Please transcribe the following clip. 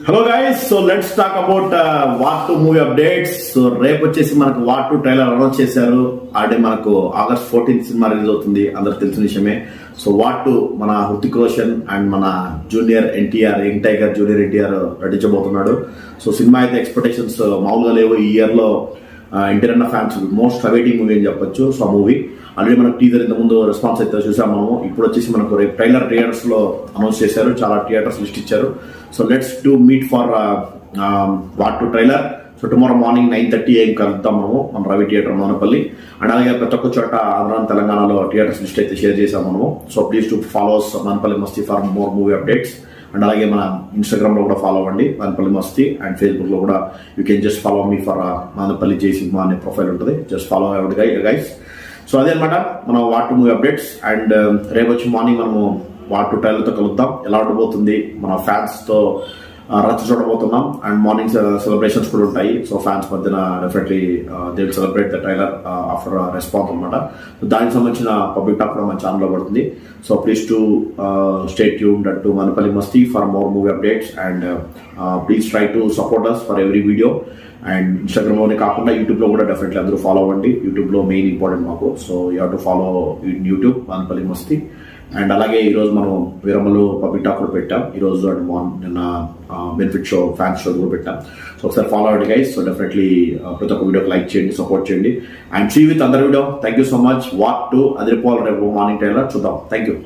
Hello guys, so let's talk about War 2 movie updates. So రేపు వచ్చేసి మనకు వార్ 2 ట్రైలర్ అనౌన్స్ చేశారు. ఆల్రెడీ మనకు August 14 సినిమా రిలీజ్ అవుతుంది, అందరికి తెలిసిన విషయమే. సో వార్ 2 మన హృతిక్ రోషన్ అండ్ మన junior NTR, young tiger junior NTR నటించబోతున్నాడు. సో సినిమా అయితే ఎక్స్పెక్టేషన్స్ మామూలుగా లేవు. ఈ ఇయర్ లో ఎన్టీఆర్ అన్న ఫ్యాన్స్ మోస్ట్ అవైటింగ్ మూవీ అని చెప్పొచ్చు. సో ఆ మూవీ ఆల్రెడీ మనకు టీజర్ ఇంత ముందు రెస్పాన్స్ అయితే చూసాం మనము. ఇప్పుడు వచ్చేసి మనకు రేపు ట్రైలర్ థియేటర్స్ లో అనౌన్స్ చేశారు, చాలా థియేటర్స్ లిస్ట్ ఇచ్చారు. So let's to meet for war 2 trailer. So tomorrow morning 9:30 AM కలుద్దాం మనము మన రవి థియేటర్ మోనపల్లి. అండ్ అలాగే ప్రతి ఒక్క చోట ఆంధ్ర తెలంగాణలో థియేటర్స్ లిస్ట్ అయితే షేర్ చేసాం మనము. So please to follows మోనపల్లి Masti for more movie updates. And అలాగే మన ఇన్స్టాగ్రామ్ లో కూడా ఫాలో అవ్వండి మోనపల్లి మస్తీ. అండ్ ఫేస్బుక్ లో కూడా you can just follow me for Monapalli Jayasimha అనే ప్రొఫైల్ ఉంటుంది, జస్ట్ ఫాలో అవ్వండి గైస్. సో అదే అనమాట మన వార్ 2 మూవీ అప్డేట్స్. అండ్ రేపు వచ్చి మార్నింగ్ మనము వార్ 2 ట్రైలర్తో కలుద్దాం. ఎలా ఉండబోతుంది, మన ఫ్యాన్స్ తో రచ్చ చూడబోతున్నాం. అండ్ మార్నింగ్ సెలబ్రేషన్స్ కూడా ఉంటాయి. సో ఫ్యాన్స్ మధ్యన definitely they will celebrate the trailer after response అనమాట. దానికి సంబంధించిన పబ్లిక్ టాక్ కూడా మన ఛానల్లో పడుతుంది. So please to stay tuned to Monapalli Masti for more movie updates. And please try to support us for every video. And ఇన్స్టాగ్రామ్లోనే కాకుండా యూట్యూబ్లో కూడా డెఫినెట్లీ అందరూ ఫాలో అవ్వండి. యూట్యూబ్లో మెయిన్ ఇంపార్టెంట్ మాకు. So you have to follow in YouTube Monapalli Masti. And అలాగే ఈరోజు మనం వీరమ్మలు పబ్లిక్ టాక్ కూడా పెట్టాం ఈరోజు. అండ్ నిన్న బెనిఫిట్ షో, ఫ్యాన్స్ షో కూడా పెట్టాం. సో ఒకసారి ఫాలో అవ్వండి గైస్. సో డెఫినెట్లీ ప్రతి ఒక్క వీడియోకి లైక్ చేయండి, సపోర్ట్ చేయండి. అండ్ సీ విత్ అందర్ video. Thank you so much. War 2 అదిరిపోవాలి రేపు మార్నింగ్ ట్రైలర్ చూద్దాం. Thank you.